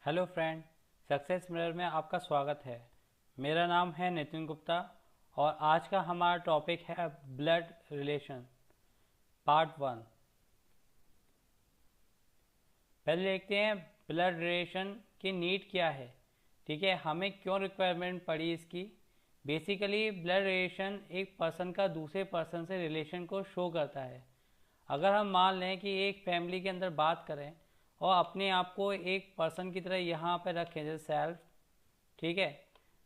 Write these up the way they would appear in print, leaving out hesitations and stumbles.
Hello friend, success mirror में आपका स्वागत है। मेरा नाम है नितिन गुप्ता और आज का हमारा टॉपिक है ब्लड रिलेशन पार्ट 1। पहले देखते हैं ब्लड रिलेशन की नीड क्या है। ठीक है, हमें क्यों रिक्वायरमेंट पड़ी इसकी। बेसिकली ब्लड रिलेशन एक पर्सन का दूसरे पर्सन से रिलेशन को शो करता है। अगर हम मान लें कि एक फैमिली के अंदर बात करें और अपने आप को एक पर्सन की तरह यहाँ पर रखें जैसे सेल्फ, ठीक है,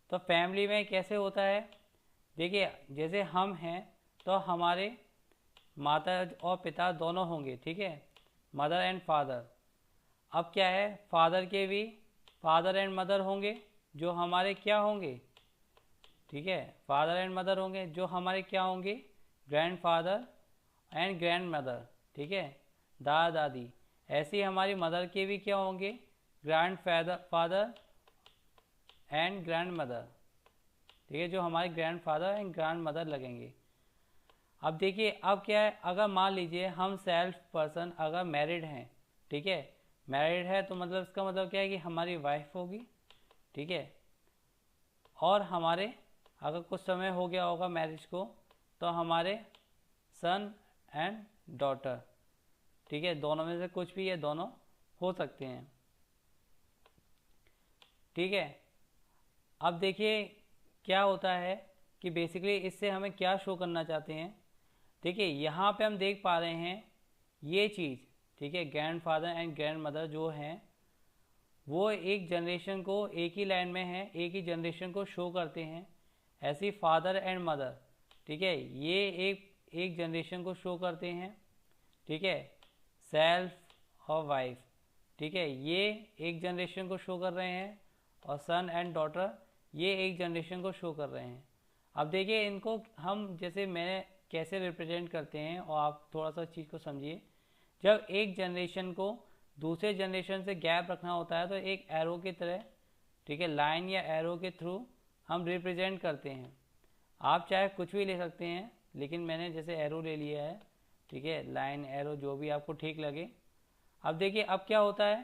तो फैमिली में कैसे होता है। देखिए, जैसे हम हैं तो हमारे माता और पिता दोनों होंगे, ठीक है, मदर एंड फादर। अब क्या है, फादर के भी फादर एंड मदर होंगे जो हमारे क्या होंगे, ठीक है, फादर एंड मदर होंगे जो हमारे क्या होंगे, grand father and grand mother, ठीक है, दादा दादी। ऐसे ही हमारी मदर के भी क्या होंगे, grand father and grand mother, ठीक है, जो हमारे grand father and grand mother लगेंगे। अब देखिए, अब क्या है, अगर मान लीजिए हम सेल्फ पर्सन अगर मैरिड हैं, ठीक है, मैरिड है तो मतलब इसका मतलब क्या है कि हमारी वाइफ होगी, ठीक है, और हमारे अगर कुछ समय हो गया होगा मैरिज को तो हमारे सन एंड डॉटर, ठीक है, दोनों में से कुछ भी ये दोनों हो सकते हैं, ठीक है। अब देखिए क्या होता है कि बेसिकली इससे हमें क्या शो करना चाहते हैं। देखिए यहाँ पे हम देख पा रहे हैं ये चीज़, ठीक है, grand father and grand mother जो हैं वो एक जनरेशन को एक ही लाइन में है, एक ही जनरेशन को शो करते हैं। ऐसी फादर एंड मदर, ठीक है, ये एक जनरेशन को शो करते हैं, ठीक है, सेल्फ और वाइफ, ठीक है, ये एक जनरेशन को शो कर रहे हैं, और सन एंड डॉटर ये एक जनरेशन को शो कर रहे हैं। अब देखिए इनको हम जैसे मैंने कैसे रिप्रेजेंट करते हैं, और आप थोड़ा सा चीज़ को समझिए। जब एक जनरेशन को दूसरे जनरेशन से गैप रखना होता है तो एक एरो की तरह, ठीक है, लाइन या एरो के थ्रू हम रिप्रेजेंट करते हैं। आप चाहे कुछ भी ले सकते हैं, लेकिन मैंने जैसे एरो ले लिया है, ठीक है, लाइन एरो जो भी आपको ठीक लगे। अब देखिए अब क्या होता है,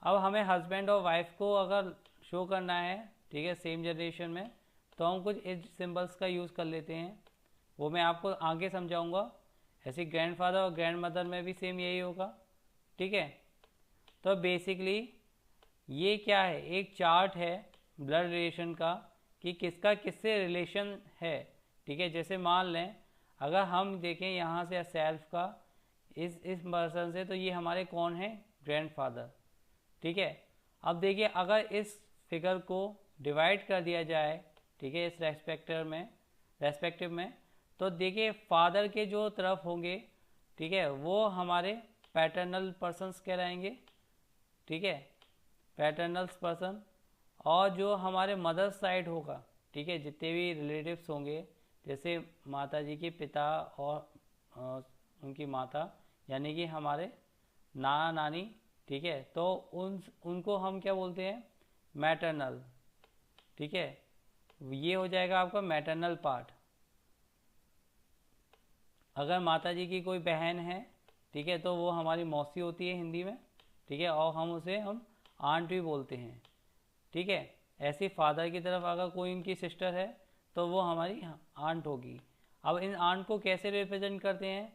अब हमें हस्बैंड और वाइफ को अगर शो करना है, ठीक है, सेम जनरेशन में, तो हम कुछ इस सिंबल्स का यूज़ कर लेते हैं। वो मैं आपको आगे समझाऊंगा। ऐसे ग्रैंडफादर और ग्रैंड मदर में भी सेम यही होगा, ठीक है। तो बेसिकली ये क्या है, एक चार्ट है ब्लड रिलेशन का कि किसका किससे रिलेशन है, ठीक है। जैसे मान लें अगर हम देखें यहाँ से सेल्फ का इस पर्सन से, तो ये हमारे कौन है, ग्रैंडफादर, ठीक है। अब देखिए अगर इस फिगर को डिवाइड कर दिया जाए, ठीक है, इस रेस्पेक्टिव में, तो देखिए फादर के जो तरफ होंगे, ठीक है, वो हमारे पैटर्नल पर्सन्स कहलाएंगे, ठीक है, पैटर्नल्स पर्सन। और जो हमारे मदर साइड होगा, ठीक है, जितने भी रिलेटिव्स होंगे, जैसे माता जी के पिता और उनकी माता, यानी कि हमारे नाना नानी, ठीक है, तो उनको हम क्या बोलते हैं, मैटरनल, ठीक है। ये हो जाएगा आपका मैटरनल पार्ट। अगर माता जी की कोई बहन है, ठीक है, तो वो हमारी मौसी होती है हिंदी में, ठीक है, और हम आंट भी बोलते हैं, ठीक है। ऐसे फादर की तरफ अगर कोई इनकी सिस्टर है तो वो हमारी आंट होगी। अब इन आंट को कैसे रिप्रेजेंट करते हैं,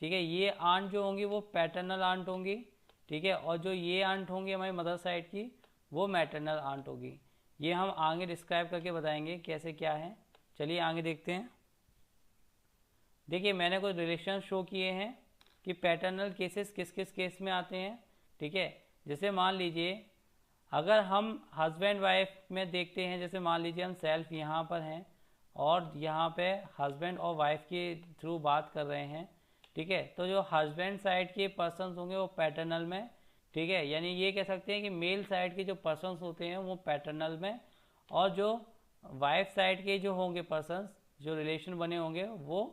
ठीक है, ये आंट जो होंगी वो पैटर्नल आंट होंगी, ठीक है, और जो ये आंट होंगी हमारी मदर साइड की वो मैटरनल आंट होगी। ये हम आगे डिस्क्राइब करके बताएंगे कैसे क्या है। चलिए आगे देखते हैं। देखिए मैंने कुछ रिलेशन शो किए हैं कि पैटर्नल केसेस किस किस केस में आते हैं, ठीक है। जैसे मान लीजिए अगर हम हस्बैंड वाइफ में देखते हैं, जैसे मान लीजिए हम सेल्फ यहाँ पर हैं और यहाँ पे हस्बैंड और वाइफ के थ्रू बात कर रहे हैं, ठीक है, तो जो हस्बैंड साइड के पर्सन्स होंगे वो पैटर्नल में, ठीक है, यानी ये कह सकते हैं कि मेल साइड के जो पर्सन्स होते हैं वो पैटर्नल में, और जो वाइफ साइड के जो होंगे पर्सन्स, जो रिलेशन बने होंगे वो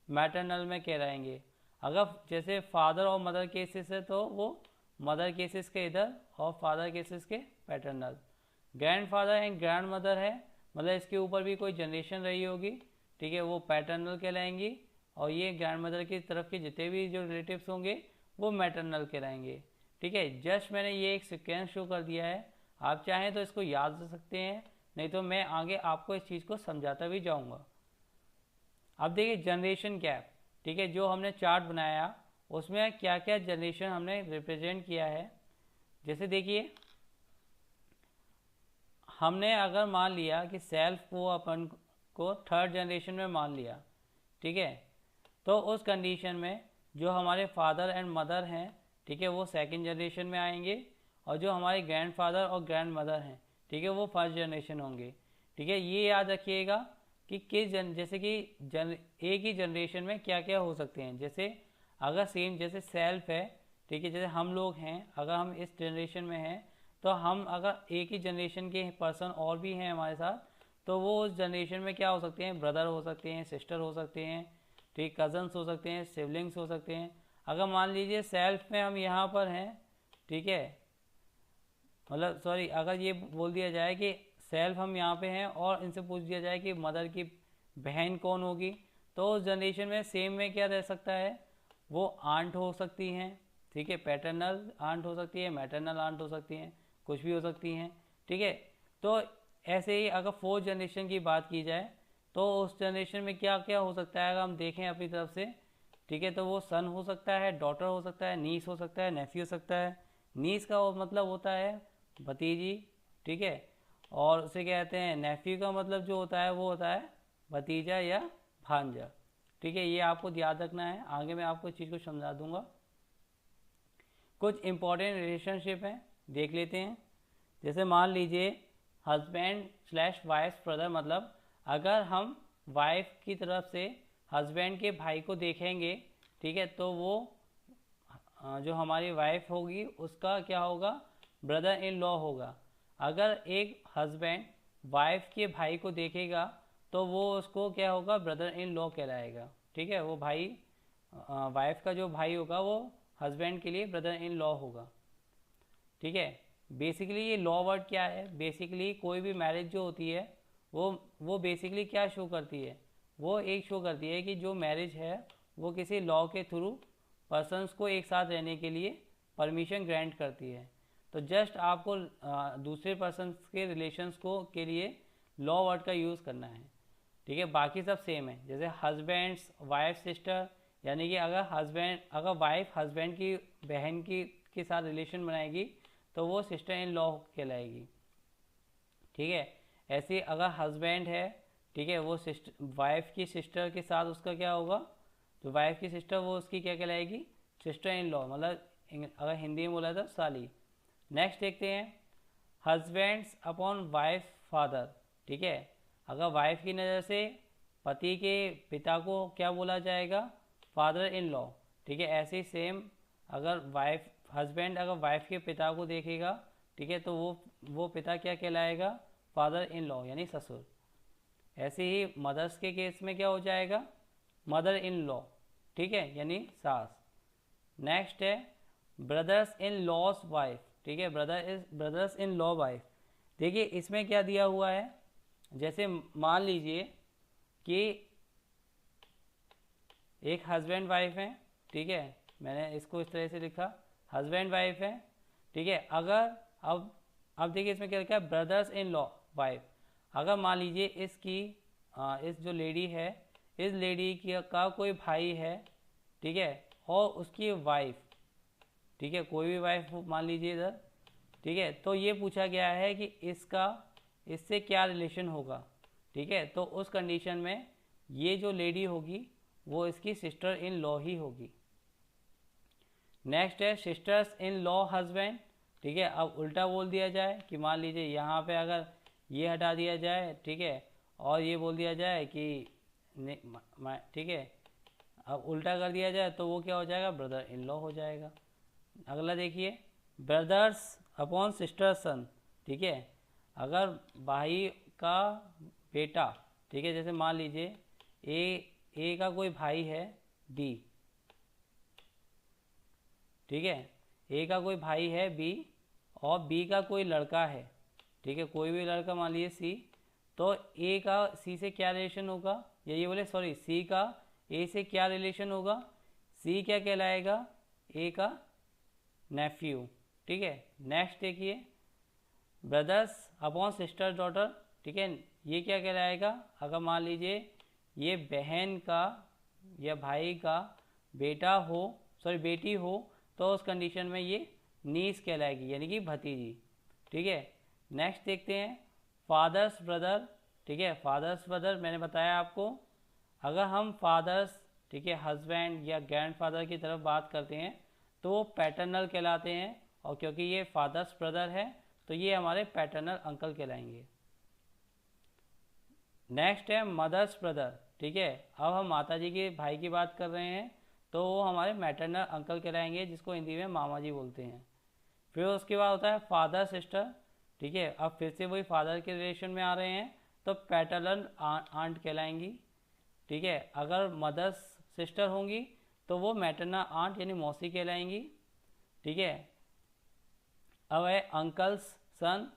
मैटरनल में कहलाएंगे। अगर जैसे फादर और मदर केसेस है तो वो मदर केसेस के इधर और फादर केसेस के paternal. Grand father and grand mother है, मतलब इसके ऊपर भी कोई जनरेशन रही होगी, ठीक है, वो पैटर्नल कहलाएंगी, और ये ग्रैंड मदर की तरफ के जितने भी जो रिलेटिव्स होंगे वो मैटरनल कहलाएंगे। ठीक है, जस्ट मैंने ये एक सीक्वेंस शो कर दिया है, आप चाहें तो इसको याद रख सकते हैं, नहीं तो मैं आगे आपको इस चीज़ को समझाता भी जाऊंगा। अब देखिए जनरेशन गैप, ठीक है, जो हमने चार्ट बनाया उसमें क्या क्या जनरेशन हमने रिप्रेजेंट किया है। जैसे देखिए हमने अगर मान लिया कि सेल्फ को अपन को थर्ड जनरेशन में मान लिया, ठीक है, तो उस कंडीशन में जो हमारे फादर एंड मदर हैं, ठीक है, वो सेकंड जनरेशन में आएंगे, और जो हमारे ग्रैंडफादर और ग्रैंड मदर हैं, ठीक है, वो फर्स्ट जनरेशन होंगे। ठीक है, ये याद रखिएगा कि जैसे कि एक ही जनरेशन में क्या क्या हो सकते हैं। जैसे अगर सेम जैसे सेल्फ है, ठीक है, जैसे हम लोग हैं, अगर हम इस जनरेशन में हैं तो हम अगर एक ही जनरेशन के पर्सन और भी हैं हमारे साथ, तो वो उस जनरेशन में क्या हो सकते हैं, ब्रदर हो सकते हैं, सिस्टर हो सकते हैं, ठीक, कजन्स हो सकते हैं, सिबलिंग्स हो सकते हैं। अगर मान लीजिए सेल्फ में हम यहाँ पर हैं, ठीक है, मतलब सॉरी, अगर ये बोल दिया जाए कि सेल्फ हम यहाँ पे हैं और इनसे पूछ दिया जाए कि मदर की बहन कौन होगी, तो उस जनरेशन में सेम में क्या रह सकता है, वो आंट हो सकती हैं, ठीक है, पैटर्नल आंट हो सकती है, मैटरनल आंट हो सकती हैं, कुछ भी हो सकती हैं। ठीक है, तो ऐसे ही अगर फोर्थ जनरेशन की बात की जाए तो उस जनरेशन में क्या क्या हो सकता है, अगर हम देखें अपनी तरफ से, ठीक है, तो वो सन हो सकता है, डॉटर हो सकता है, नीस हो सकता है, नेफ्यू हो सकता है। नीस का मतलब होता है भतीजी, ठीक है, और उसे कहते हैं नेफ्यू का मतलब जो होता है वो होता है भतीजा या भांजा। ठीक है, ये आपको याद रखना है, आगे मैं आपको इस चीज़ को समझा दूंगा। कुछ इंपॉर्टेंट रिलेशनशिप हैं, देख लेते हैं। जैसे मान लीजिए हस्बैंड स्लैश वाइफ ब्रदर, मतलब अगर हम वाइफ की तरफ से हस्बैंड के भाई को देखेंगे, ठीक है, तो वो जो हमारी वाइफ होगी उसका क्या होगा, ब्रदर इन लॉ होगा। अगर एक हस्बैंड वाइफ के भाई को देखेगा तो वो उसको क्या होगा, ब्रदर इन लॉ कहलाएगा। ठीक है, वो भाई वाइफ का जो भाई होगा वो हस्बैंड के लिए ब्रदर इन लॉ होगा। ठीक है, बेसिकली ये लॉ वर्ड क्या है, बेसिकली कोई भी मैरिज जो होती है वो बेसिकली क्या शो करती है, वो एक शो करती है कि जो मैरिज है वो किसी लॉ के थ्रू पर्सन्स को एक साथ रहने के लिए परमिशन ग्रांट करती है। तो जस्ट आपको दूसरे पर्सन के रिलेशंस को के लिए लॉ वर्ड का यूज़ करना है। ठीक है, बाकी सब सेम है, जैसे हस्बैंड्स वाइफ सिस्टर, यानी कि अगर वाइफ हस्बैंड की बहन की के साथ रिलेशन बनाएगी तो वो सिस्टर इन लॉ कहलाएगी। ठीक है, ऐसे ही अगर हस्बैंड है, ठीक है, वो वाइफ की सिस्टर के साथ उसका क्या होगा, जो वाइफ की सिस्टर वो उसकी क्या कहलाएगी, सिस्टर इन लॉ, मतलब अगर हिंदी में बोला तो साली। नेक्स्ट देखते हैं हस्बैंड्स अपॉन वाइफ फादर। ठीक है, अगर वाइफ की नज़र से पति के पिता को क्या बोला जाएगा, फादर इन लॉ। ठीक है, ऐसे ही सेम अगर हस्बैंड अगर वाइफ के पिता को देखेगा, ठीक है, तो वो पिता क्या कहलाएगा, फादर इन लॉ यानी ससुर। ऐसे ही मदर्स के केस में क्या हो जाएगा, मदर इन लॉ, ठीक है, यानी सास। नेक्स्ट है ब्रदर्स इन लॉस वाइफ। ठीक है, ब्रदर्स इन लॉ वाइफ। देखिए इसमें क्या दिया हुआ है, जैसे मान लीजिए कि एक हस्बैंड वाइफ है, ठीक है, मैंने इसको इस तरह से लिखा, हस्बैंड वाइफ है, ठीक है, अगर अब देखिए इसमें क्या लिखा है, ब्रदर्स इन लॉ वाइफ। अगर मान लीजिए इस जो लेडी है, इस लेडी का कोई भाई है, ठीक है, और उसकी वाइफ, ठीक है, कोई भी वाइफ मान लीजिए इधर, ठीक है, तो ये पूछा गया है कि इससे क्या रिलेशन होगा। ठीक है, तो उस कंडीशन में ये जो लेडी होगी वो इसकी सिस्टर इन लॉ ही होगी। नेक्स्ट है सिस्टर्स इन लॉ हस्बैंड। ठीक है, अब उल्टा बोल दिया जाए कि मान लीजिए यहाँ पे अगर ये हटा दिया जाए, ठीक है, और ये बोल दिया जाए कि ठीक है, अब उल्टा कर दिया जाए तो वो क्या हो जाएगा, ब्रदर इन लॉ हो जाएगा। अगला देखिए ब्रदर्स अपॉन सिस्टर सन। ठीक है, अगर भाई का बेटा, ठीक है, जैसे मान लीजिए ए का कोई भाई है बी, ठीक है, ए का कोई भाई है बी और बी का कोई लड़का है, ठीक है, कोई भी लड़का मान लीजिए सी, तो ए का सी से क्या रिलेशन होगा, या ये बोले सॉरी सी का ए से क्या रिलेशन होगा, सी क्या कहलाएगा, ए का नेफ्यू। ठीक है। नेक्स्ट देखिए ब्रदर्स अपॉन सिस्टर डॉटर, ठीक है, ये क्या कहलाएगा? अगर मान लीजिए ये बहन का या भाई का बेटा हो, सॉरी बेटी हो, तो उस कंडीशन में ये नीस कहलाएगी, यानी कि भतीजी, ठीक है। नेक्स्ट देखते हैं फादर्स ब्रदर, ठीक है। फादर्स ब्रदर मैंने बताया आपको, अगर हम फादर्स, ठीक है, हस्बैंड या ग्रैंडफादर की तरफ बात करते हैं तो वो पैटर्नल कहलाते हैं, और क्योंकि ये फादर्स ब्रदर है तो ये हमारे पैटर्नल अंकल कहलाएंगे। नेक्स्ट है मदर्स ब्रदर, ठीक है। अब हम माता जी के भाई की बात कर रहे हैं तो वो हमारे मैटरनल अंकल कहलाएंगे, जिसको हिंदी में मामा जी बोलते हैं। फिर उसके बाद होता है फादर सिस्टर, ठीक है। अब फिर से वही फादर के रिलेशन में आ रहे हैं तो पैटर्नल आंट कहलाएंगी, ठीक है। अगर मदर्स सिस्टर होंगी तो वो मैटरनल आंट यानी मौसी कहलाएंगी, ठीक है। अब है अंकल्स सन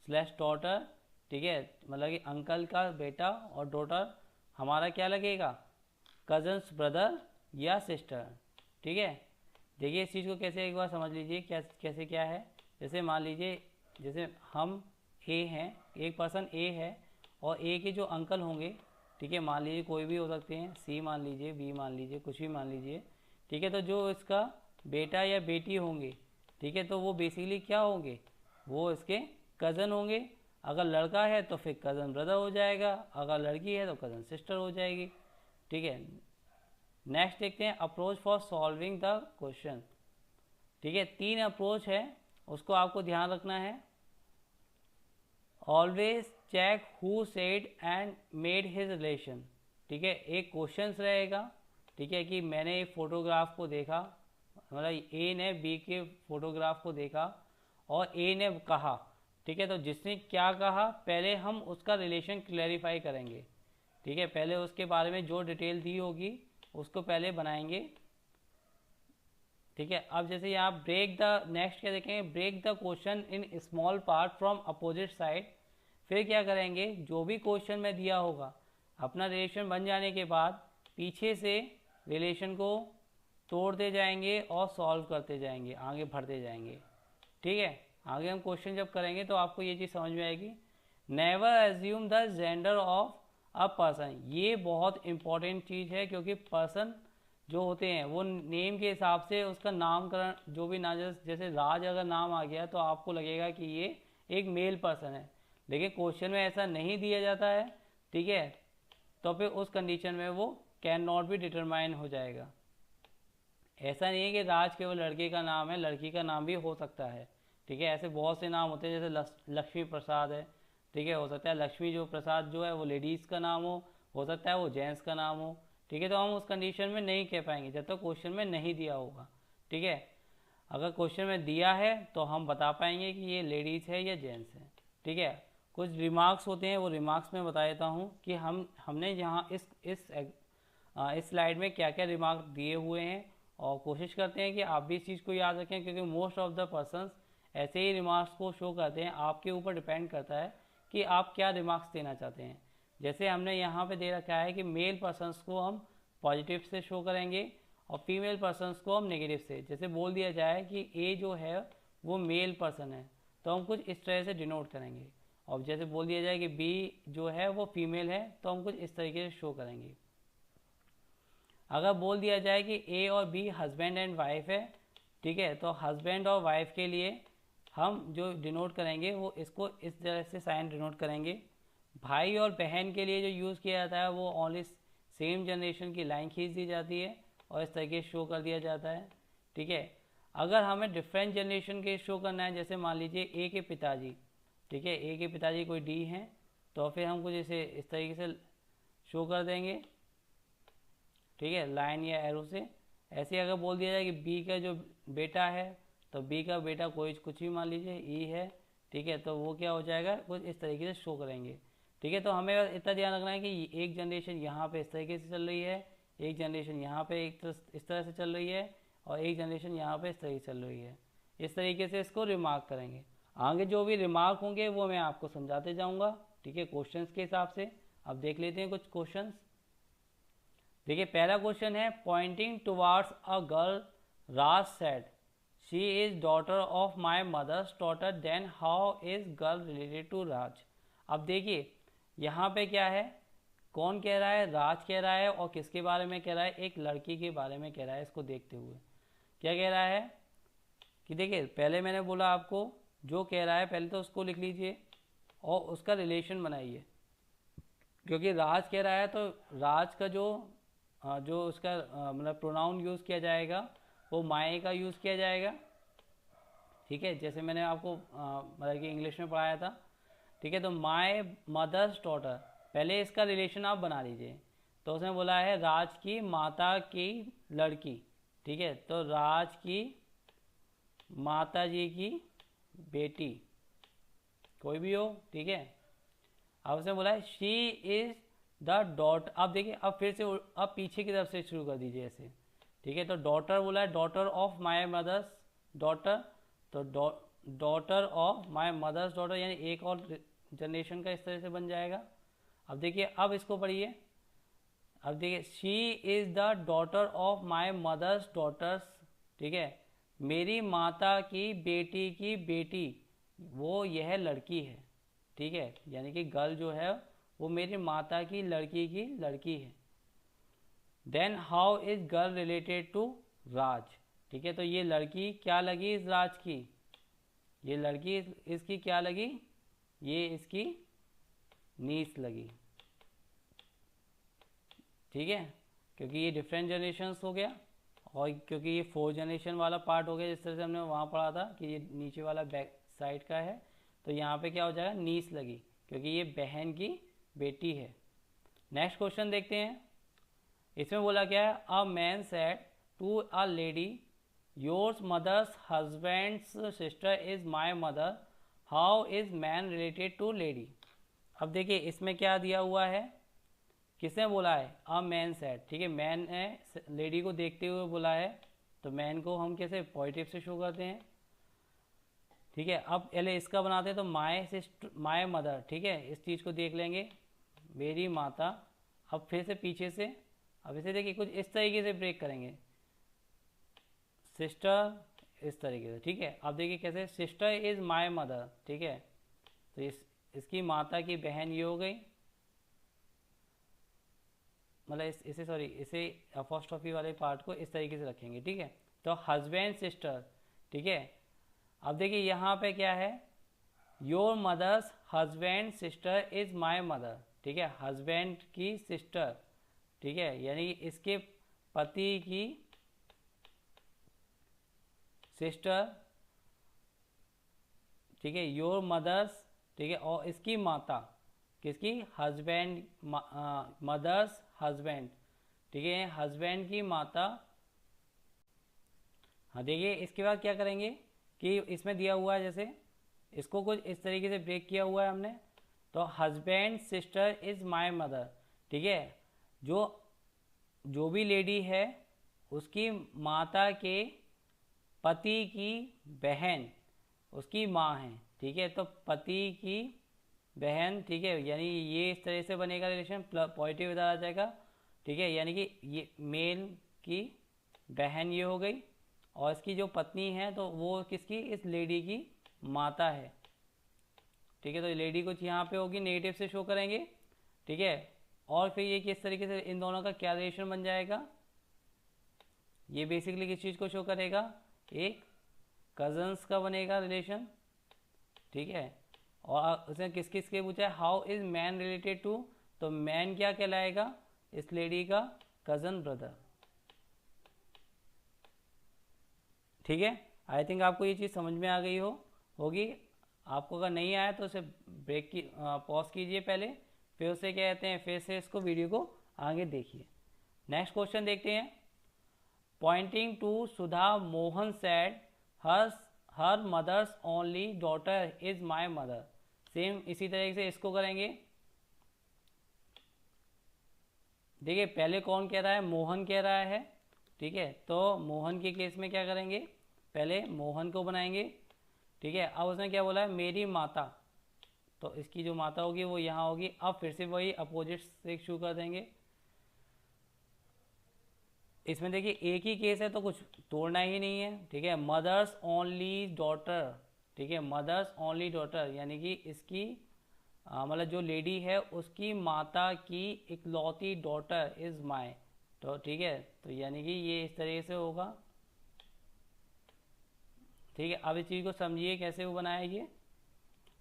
स्लैश डॉटर, ठीक है, मतलब कि अंकल का बेटा और डॉटर हमारा क्या लगेगा? कजन्स ब्रदर या सिस्टर, ठीक है। देखिए इस चीज़ को कैसे एक बार समझ लीजिए कैसे क्या है। जैसे मान लीजिए जैसे हम ए हैं, एक पर्सन ए है और ए के जो अंकल होंगे, ठीक है, मान लीजिए कोई भी हो सकते हैं, सी मान लीजिए, बी मान लीजिए, कुछ भी मान लीजिए, ठीक है। तो जो इसका बेटा या बेटी होंगे, ठीक है, तो वो बेसिकली क्या होंगे? वो इसके कज़न होंगे। अगर लड़का है तो फिर कज़न ब्रदर हो जाएगा, अगर लड़की है तो कज़न सिस्टर हो जाएगी, ठीक है। नेक्स्ट देखते हैं approach for solving the question, ठीक है। 3 अप्रोच है, उसको आपको ध्यान रखना है। Always check who said and made his relation, ठीक है। एक क्वेश्चन रहेगा, ठीक है, कि मैंने एक फोटोग्राफ को देखा, मतलब ए ने बी के फोटोग्राफ को देखा और ए ने कहा, ठीक है। तो जिसने क्या कहा पहले हम उसका रिलेशन क्लैरिफाई करेंगे, ठीक है। पहले उसके बारे में जो डिटेल दी होगी उसको पहले बनाएंगे, ठीक है। अब जैसे यहाँ ब्रेक द, नेक्स्ट क्या देखेंगे? Break the question in small part from opposite side. फिर क्या करेंगे? जो भी क्वेश्चन में दिया होगा अपना रिलेशन बन जाने के बाद पीछे से रिलेशन को तोड़ते जाएंगे और सॉल्व करते जाएंगे, आगे बढ़ते जाएंगे, ठीक है। आगे हम क्वेश्चन जब करेंगे तो आपको ये चीज़ समझ में आएगी। Never assume the gender of a person, ये बहुत इंपॉर्टेंट चीज़ है, क्योंकि पर्सन जो होते हैं वो नेम के हिसाब से उसका नामकरण जो भी ना, जैसे राज अगर नाम आ गया तो आपको लगेगा कि ये एक मेल पर्सन है, लेकिन क्वेश्चन में ऐसा नहीं दिया जाता है, ठीक है। तो फिर उस कंडीशन में वो कैन नॉट बी डिटरमाइन हो जाएगा। ऐसा नहीं है कि राज केवल लड़के का नाम है, लड़की का नाम भी हो सकता है, ठीक है। ऐसे बहुत से नाम होते हैं, जैसे लक्ष्मी प्रसाद है, ठीक है, हो सकता है लक्ष्मी जो प्रसाद जो है वो लेडीज़ का नाम हो सकता है वो जेंट्स का नाम हो, ठीक है। तो हम उस कंडीशन में नहीं कह पाएंगे जब तक क्वेश्चन में नहीं दिया होगा, ठीक है। अगर क्वेश्चन में दिया है तो हम बता पाएंगे कि ये लेडीज़ है या जेंट्स है, ठीक है। कुछ रिमार्क्स होते हैं, वो रिमार्क्स में बता देता हूँ कि हमने यहाँ इस स्लाइड में क्या क्या रिमार्क दिए हुए हैं, और कोशिश करते हैं कि आप भी इस चीज़ को याद रखें, क्योंकि मोस्ट ऑफ द पर्सन्स ऐसे ही रिमार्क्स को शो करते हैं। आपके ऊपर डिपेंड करता है कि आप क्या रिमार्क्स देना चाहते हैं। जैसे हमने यहाँ पे दे रखा है कि मेल पर्सन्स को हम पॉजिटिव से शो करेंगे और फीमेल पर्सन्स को हम नेगेटिव से। जैसे बोल दिया जाए कि ए जो है वो मेल पर्सन है तो हम कुछ इस तरह से डिनोट करेंगे, और जैसे बोल दिया जाए कि बी जो है वो फीमेल है तो हम कुछ इस तरीके से शो करेंगे। अगर बोल दिया जाए कि ए और बी हस्बैंड एंड वाइफ है, ठीक है, तो हस्बैंड और वाइफ के लिए हम जो डिनोट करेंगे वो इसको इस तरह से साइन डिनोट करेंगे। भाई और बहन के लिए जो यूज़ किया जाता है वो ओनली सेम जनरेशन की लाइन खींच दी जाती है और इस तरीके से शो कर दिया जाता है, ठीक है। अगर हमें डिफरेंट जनरेशन के शो करना है, जैसे मान लीजिए ए के पिताजी, ठीक है, ए के पिताजी कोई डी हैं, तो फिर हम कुछ इसे इस तरीके से शो कर देंगे, ठीक है, लाइन या एरो से। ऐसे अगर बोल दिया जाए कि बी का जो बेटा है तो बी का बेटा कोई कुछ भी मान लीजिए ई है, ठीक है, तो वो क्या हो जाएगा, कुछ इस तरीके से शो करेंगे, ठीक है। तो हमें इतना ध्यान रखना है कि एक जनरेशन यहाँ पे इस तरीके से चल रही है, एक जनरेशन यहाँ पे इस तरह से चल रही है, और एक जनरेशन यहाँ पे इस तरीके से चल रही है। इस तरीके से इसको रिमार्क करेंगे। आगे जो भी रिमार्क होंगे वो मैं आपको समझाते जाऊँगा, ठीक है, क्वेश्चंस के हिसाब से। अब देख लेते हैं कुछ क्वेश्चंस। देखिए पहला क्वेश्चन है, pointing towards a girl Raj said she is daughter of my mother's daughter, then how is girl related to Raj. अब देखिए यहाँ पे क्या है, कौन कह रहा है, राज कह रहा है, और किसके बारे में कह रहा है, एक लड़की के बारे में कह रहा है। इसको देखते हुए क्या कह रहा है कि देखिए पहले मैंने बोला आपको, जो कह रहा है पहले तो उसको लिख लीजिए और उसका रिलेशन बनाइए, क्योंकि राज कह रहा है तो राज का जो उसका मतलब प्रोनाउन यूज़ किया जाएगा वो माई का यूज़ किया जाएगा। ठीक है, जैसे मैंने आपको मतलब कि इंग्लिश में पढ़ाया था। ठीक है, तो माई मदर्स डॉटर, पहले इसका रिलेशन आप बना लीजिए। तो उसने बोला है राज की माता की लड़की। ठीक है, तो राज की माता जी की बेटी, कोई भी हो। ठीक है, अब उसने बोला है शी इज़ द डॉटर। अब देखिए अब फिर से अब पीछे की तरफ से शुरू कर दीजिए ऐसे। ठीक है, तो डॉटर बोला है daughter of my mother's daughter, तो daughter of my mother's daughter, यानी एक और जनरेशन का इस तरह से बन जाएगा। अब देखिए अब इसको पढ़िए। अब देखिए she is the daughter of my mother's daughters. ठीक है, मेरी माता की बेटी, वो यह लड़की है। ठीक है, यानी कि गर्ल जो है वो मेरी माता की लड़की है। Then how is girl related to Raj. ठीक है, तो ये लड़की क्या लगी इस राज की, ये लड़की इसकी क्या लगी, ये इसकी नीस लगी। ठीक है, क्योंकि ये डिफरेंट जनरेशन्स हो गया, और क्योंकि ये 4 जनरेशन वाला पार्ट हो गया, जिस तरह से हमने वहाँ पढ़ा था कि ये नीचे वाला बैक साइड का है, तो यहाँ पे क्या हो जाएगा, नीस लगी, क्योंकि ये बहन की बेटी है। नेक्स्ट क्वेश्चन देखते हैं। इसमें बोला क्या है, a man said to a lady yours mother's husband's sister is my mother, how is man related to lady. अब देखिए इसमें क्या दिया हुआ है, किसने बोला है, अ मैन सेड। ठीक है, मैन है, लेडी को देखते हुए बोला है, तो मैन को हम कैसे पॉजिटिव से शो करते हैं। ठीक है, अब पहले इसका बनाते हैं, तो माई सिस्टर माई मदर। ठीक है, इस चीज़ को देख लेंगे, मेरी माता। अब फिर से पीछे से, अब इसे देखिए कुछ इस तरीके से ब्रेक करेंगे, सिस्टर इस तरीके से। ठीक है, अब देखिए कैसे, सिस्टर इज़ माई मदर। ठीक है, तो इसकी माता की बहन ये हो गई, मतलब इसे अपोस्ट्रोफी वाले पार्ट को इस तरीके से रखेंगे। ठीक है, तो हस्बैंड सिस्टर। ठीक है, अब देखिए यहाँ पे क्या है, your mother's husband sister is my mother. ठीक है, हस्बैंड की सिस्टर। ठीक है, यानी इसके पति की सिस्टर। ठीक है, योर मदर्स। ठीक है, और इसकी माता, किसकी, हस्बैंड, मदर्स हस्बैंड। ठीक है, हस्बैंड की माता। हाँ देखिए इसके बाद क्या करेंगे कि इसमें दिया हुआ है, जैसे इसको कुछ इस तरीके से ब्रेक किया हुआ है हमने, तो husband sister is my mother. ठीक है, जो भी लेडी है उसकी माता के पति की बहन उसकी माँ है। ठीक है, तो पति की बहन। ठीक है, यानी ये इस तरह से बनेगा रिलेशन, पॉजिटिव इधर आ जाएगा। ठीक है, यानी कि ये मेल की बहन ये हो गई, और इसकी जो पत्नी है तो वो किसकी, इस लेडी की माता है। ठीक है, तो लेडी कुछ यहाँ पे होगी, नेगेटिव से शो करेंगे। ठीक है, और फिर ये किस तरीके से इन दोनों का क्या रिलेशन बन जाएगा, ये बेसिकली किस चीज़ को शो करेगा, एक कजन्स का बनेगा रिलेशन। ठीक है, और उसने किस किस के पूछा है, how is man related to, तो मैन क्या कहलाएगा, इस लेडी का कजन ब्रदर। ठीक है, आई थिंक आपको ये चीज़ समझ में आ गई होगी। आपको अगर नहीं आया तो उसे ब्रेक की पॉज कीजिए पहले, फिर उसे क्या कहते हैं, फिर से इसको वीडियो को आगे देखिए। नेक्स्ट क्वेश्चन देखते हैं। Pointing to Sudha Mohan said her mother's only daughter is my mother. Same इसी तरीके से इसको करेंगे। देखिए पहले कौन कह रहा है, मोहन कह रहा है। ठीक है, तो मोहन के केस में क्या करेंगे, पहले मोहन को बनाएंगे। ठीक है, अब उसने क्या बोला है, मेरी माता, तो इसकी जो माता होगी वो यहाँ होगी। अब फिर से वही अपोजिट से शुरू कर देंगे। इसमें देखिए एक ही केस है तो कुछ तोड़ना ही नहीं है, ठीक है। मदर्स ओनली डॉटर, ठीक है, मदर्स ओनली डॉटर यानी कि इसकी मतलब जो लेडी है उसकी माता की इकलौती डॉटर इज माय, तो ठीक है, तो यानी कि ये इस तरीके से होगा, ठीक है। अब इस चीज़ को समझिए कैसे वो बनाया ये।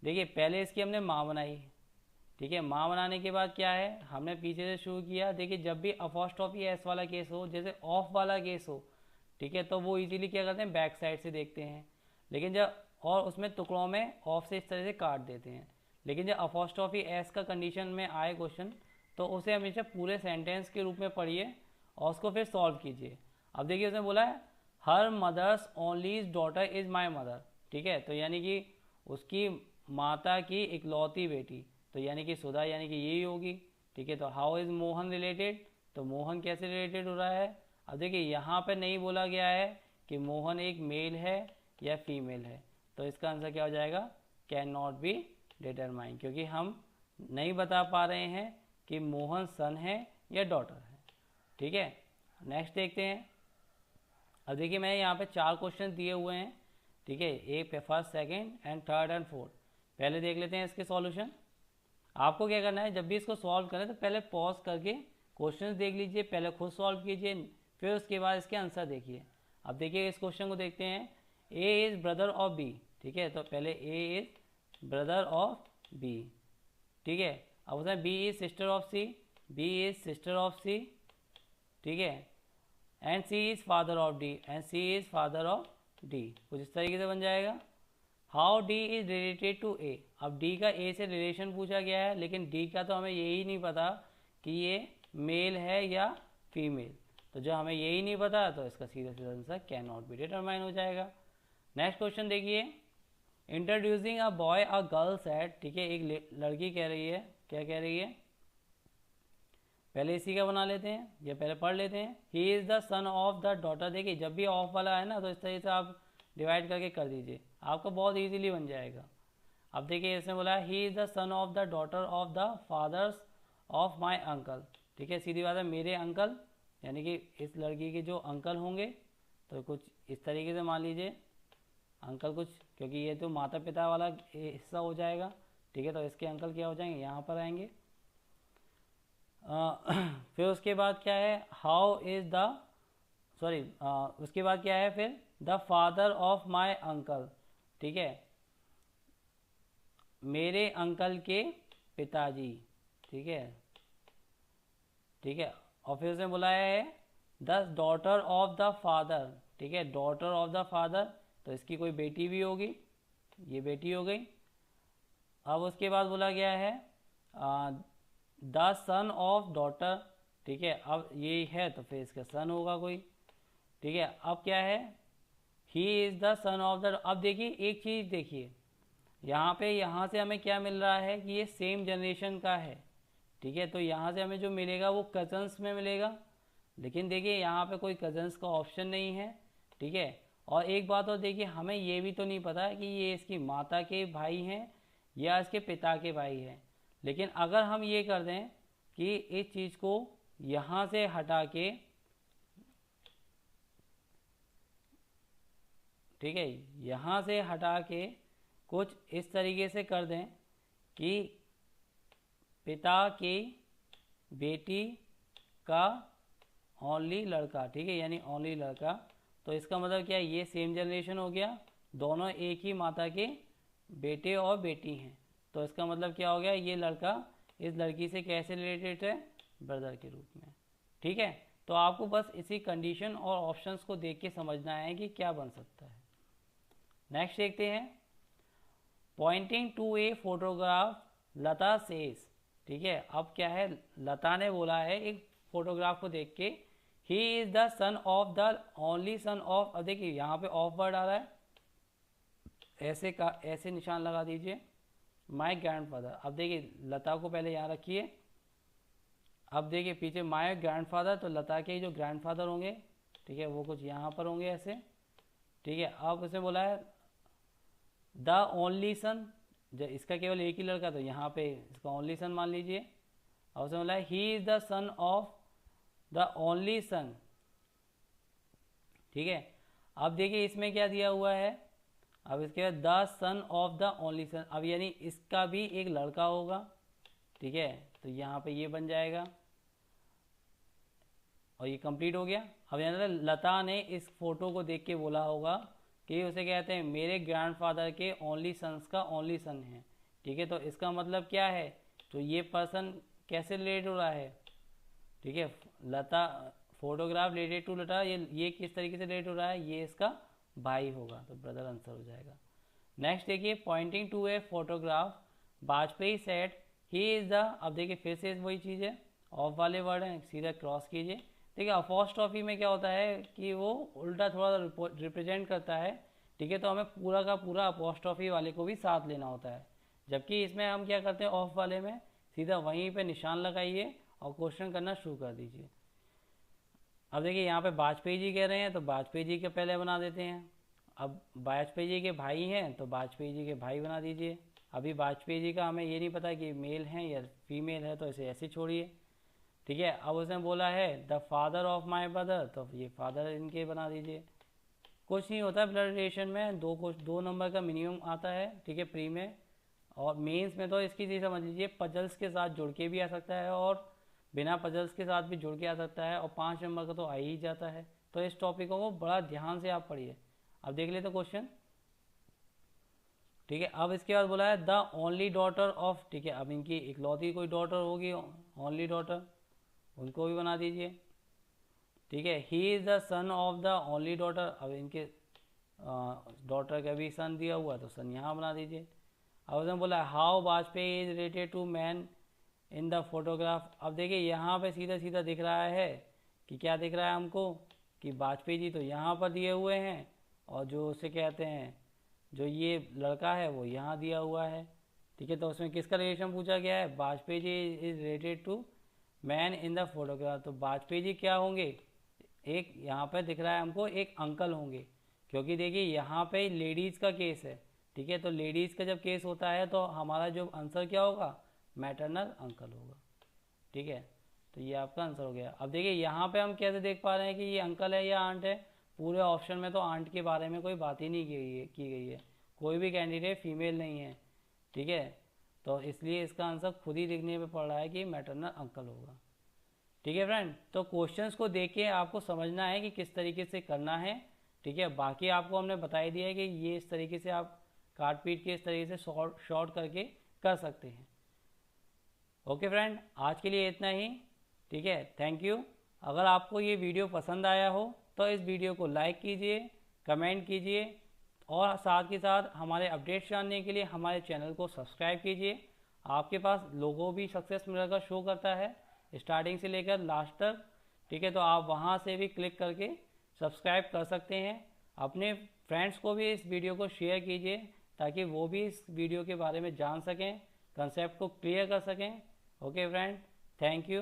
देखिए पहले इसकी हमने माँ बनाई, ठीक है, माँ बनाने के बाद क्या है, हमने पीछे से शुरू किया। देखिए जब भी अपॉस्ट्रोफी एस वाला केस हो, जैसे ऑफ वाला केस हो, ठीक है, तो वो इजीली क्या करते हैं, बैक साइड से देखते हैं, लेकिन जब और उसमें टुकड़ों में ऑफ से इस तरह से काट देते हैं। लेकिन जब अपॉस्ट्रोफी एस का कंडीशन में आए क्वेश्चन, तो उसे हमेशा पूरे सेंटेंस के रूप में पढ़िए और उसको फिर सॉल्व कीजिए। अब देखिए उसने बोला है her mother's only daughter is my mother, ठीक है, तो यानी कि उसकी माता की इकलौती बेटी, तो यानी कि सुधा यानी कि यही होगी, ठीक है। तो हाउ इज़ मोहन रिलेटेड, तो मोहन कैसे रिलेटेड हो रहा है। अब देखिए यहाँ पे नहीं बोला गया है कि मोहन एक मेल है या फीमेल है, तो इसका आंसर क्या हो जाएगा, कैन नॉट बी डिटरमाइन, क्योंकि हम नहीं बता पा रहे हैं कि मोहन सन है या डॉटर है, ठीक है। नेक्स्ट देखते हैं। अब देखिए मैंने यहाँ पे 4 क्वेश्चन दिए हुए हैं, ठीक है, एक first second and third and fourth. पहले देख लेते हैं इसके सॉल्यूशन। आपको क्या करना है, जब भी इसको सॉल्व करें तो पहले पॉज करके क्वेश्चंस देख लीजिए, पहले खुद सॉल्व कीजिए, फिर उसके बाद इसके आंसर देखिए। अब देखिए इस क्वेश्चन को देखते हैं, A is brother of B, ठीक है, तो पहले A is brother of B, ठीक है। अब होता है B is sister of C, B is sister of C, ठीक है, and C is father of D, and C is father of D, कुछ इस तरीके से बन जाएगा। How D is related to A, अब डी का ए से रिलेशन पूछा गया है, लेकिन डी का तो हमें यही नहीं पता कि ये मेल है या फीमेल, तो जब हमें यही नहीं पता तो इसका सीधा सीधा answer can not be determine हो जाएगा। नेक्स्ट क्वेश्चन देखिए, introducing a boy a girl set, ठीक है, एक लड़की कह रही है, क्या कह रही है, पहले इसी का बना लेते हैं या पहले पढ़ लेते हैं। ही is the son of the daughter, देखिए जब भी ऑफ वाला है ना तो इस तरीके से आप डिवाइड करके कर दीजिए, आपका बहुत इजीली बन जाएगा। अब देखिए इसने बोला he is the son of the daughter of the fathers of my uncle, ठीक है, सीधी बात है मेरे अंकल, यानी कि इस लड़की के जो अंकल होंगे, तो कुछ इस तरीके से मान लीजिए अंकल कुछ, क्योंकि ये तो माता पिता वाला हिस्सा हो जाएगा, ठीक है, तो इसके अंकल क्या हो जाएंगे, यहाँ पर आएंगे। फिर उसके बाद क्या है, हाउ इज़ द सॉरी उसके बाद क्या है फिर, the father of my uncle, ठीक है, मेरे अंकल के पिताजी, ठीक है, ठीक है। और फिर उसने बुलाया है the daughter of the father, ठीक है, डॉटर ऑफ द फादर, तो इसकी कोई बेटी भी होगी, ये बेटी हो गई। अब उसके बाद बोला गया है द सन ऑफ डॉटर, ठीक है, अब ये है तो फिर इसका सन होगा कोई, ठीक है। अब क्या है, ही is the son of the, अब देखिए एक चीज़ देखिए यहाँ पे, यहाँ से हमें क्या मिल रहा है कि ये सेम जनरेशन का है, ठीक है, तो यहाँ से हमें जो मिलेगा वो कजन्स में मिलेगा, लेकिन देखिए यहाँ पे कोई कजन्स का ऑप्शन नहीं है, ठीक है। और एक बात और देखिए, हमें ये भी तो नहीं पता कि ये इसकी माता के भाई हैं या इसके पिता के भाई हैं, लेकिन अगर हम ये कर दें कि इस चीज़ को यहाँ से हटा के, ठीक है, यहाँ से हटा के कुछ इस तरीके से कर दें कि पिता की बेटी का ओनली लड़का, ठीक है, यानी ओनली लड़का, तो इसका मतलब क्या है, ये सेम जनरेशन हो गया, दोनों एक ही माता के बेटे और बेटी हैं, तो इसका मतलब क्या हो गया, ये लड़का इस लड़की से कैसे रिलेटेड है, ब्रदर के रूप में, ठीक है। तो आपको बस इसी कंडीशन और ऑप्शंस को देख के समझना है कि क्या बन सकता है। नेक्स्ट देखते हैं, pointing to a photograph Lata says, ठीक है, अब क्या है, लता ने बोला है एक फोटोग्राफ को देख के, ही is the son of the only son of, अब देखिए यहाँ पे ऑफ वर्ड आ रहा है, ऐसे का ऐसे निशान लगा दीजिए, माई ग्रैंडफादर। अब देखिए लता को पहले यहाँ रखिए, अब देखिए पीछे माई ग्रैंडफादर, तो लता के जो ग्रैंडफादर होंगे, ठीक है, वो कुछ यहाँ पर होंगे ऐसे, ठीक है। अब उसने बोला है द ओनली सन, जब इसका केवल एक ही लड़का, तो यहाँ पे इसका ओनली सन मान लीजिए। और उसने बोला है ही is the son of the only son, ठीक है। अब देखिए इसमें क्या दिया हुआ है, अब इसके बाद the son of the only son, अब यानी इसका भी एक लड़का होगा, ठीक है। तो यहाँ पे ये बन जाएगा और ये कंप्लीट हो गया। अब यहाँ लता ने इस फोटो को देख के बोला होगा कि उसे कहते हैं मेरे ग्रैंडफादर के ओनली सन्स का ओनली सन है, ठीक है। तो इसका मतलब क्या है, तो ये पर्सन कैसे रिलेट हो रहा है, ठीक है। लता फोटोग्राफ रिलेटेड टू लता, ये किस तरीके से रिलेट हो रहा है, ये इसका भाई होगा, तो ब्रदर आंसर हो जाएगा। नेक्स्ट देखिए pointing to a photograph Vajpayee said he is the, अब देखिए फिर से वही चीज़ है, ऑफ वाले वर्ड हैं, सीधा क्रॉस कीजिए। देखिए अपॉस्ट्रोफी में क्या होता है कि वो उल्टा थोड़ा रिप्रेजेंट करता है, ठीक है। तो हमें पूरा का पूरा अपॉस्ट्रोफी वाले को भी साथ लेना होता है, जबकि इसमें हम क्या करते हैं ऑफ वाले में सीधा वहीं पे निशान लगाइए और क्वेश्चन करना शुरू कर दीजिए। अब देखिए यहाँ पे वाजपेयी जी कह रहे हैं तो वाजपेयी जी के पहले बना देते हैं। अब वाजपेयी जी के भाई हैं तो वाजपेयी जी के भाई बना दीजिए। अभी वाजपेयी जी का हमें ये नहीं पता कि मेल हैं या फीमेल है, तो इसे ऐसे छोड़िए, ठीक है। अब उसने बोला है the father of my brother, तो ये फादर इनके बना दीजिए। कुछ नहीं होता ब्लड रिलेशन में, दो नंबर का मिनिमम आता है, ठीक है, प्री में। और मेंस में तो इसकी चीज़ समझ लीजिए पजल्स के साथ जुड़ के भी आ सकता है और बिना पजल्स के साथ भी जुड़ के आ सकता है, और 5 नंबर का तो आ ही जाता है। तो इस टॉपिकों को बड़ा ध्यान से आप पढ़िए। अब देख लेते क्वेश्चन, ठीक है। अब इसके बाद बोला है द ओनली डॉटर ऑफ, ठीक है। अब इनकी इकलौती कोई डॉटर होगी, ओनली डॉटर, उनको भी बना दीजिए, ठीक है। ही is the son of the only daughter, अब इनके डॉटर का भी सन दिया हुआ तो सन यहाँ बना दीजिए। अब उसने बोला how Vajpayee is related to man in the photograph. अब देखिए यहाँ पे सीधा सीधा दिख रहा है कि क्या दिख रहा है हमको कि वाजपेयी जी तो यहाँ पर दिए हुए हैं और जो उसे कहते हैं जो ये लड़का है वो यहाँ दिया हुआ है, ठीक है। तो उसमें किसका रिलेशन पूछा गया है, Vajpayee ji is related to man in the photograph. तो वाजपेयी जी क्या होंगे, एक यहाँ पे दिख रहा है हमको एक अंकल होंगे, क्योंकि देखिए यहाँ पे लेडीज़ का केस है, ठीक है। तो लेडीज़ का जब केस होता है तो हमारा जो आंसर क्या होगा, मैटरनल अंकल होगा, ठीक है। तो ये आपका आंसर हो गया। अब देखिए यहाँ पे हम कैसे देख पा रहे हैं कि ये अंकल है या आंट है, पूरे ऑप्शन में तो आंट के बारे में कोई बात ही नहीं की गई है, कोई भी कैंडिडेट फीमेल नहीं है, ठीक है। तो इसलिए इसका आंसर खुद ही दिखने पे पड़ रहा है कि मैटरनल अंकल होगा, ठीक है फ्रेंड। तो क्वेश्चंस को देख के आपको समझना है कि किस तरीके से करना है, ठीक है। बाकी आपको हमने बता ही दिया है कि ये इस तरीके से आप काट पीट के इस तरीके से शॉर्ट करके कर सकते हैं। ओके फ्रेंड, आज के लिए इतना ही, ठीक है। Thank you. अगर आपको ये वीडियो पसंद आया हो तो इस वीडियो को लाइक कीजिए, कमेंट कीजिए और साथ ही साथ हमारे अपडेट्स जानने के लिए हमारे चैनल को सब्सक्राइब कीजिए। आपके पास लोगो भी सक्सेस मिरर का शो करता है स्टार्टिंग से लेकर लास्ट तक, ठीक है। तो आप वहाँ से भी क्लिक करके सब्सक्राइब कर सकते हैं। अपने फ्रेंड्स को भी इस वीडियो को शेयर कीजिए ताकि वो भी इस वीडियो के बारे में जान सकें, कंसेप्ट को क्लियर कर सकें। Okay friend, thank you.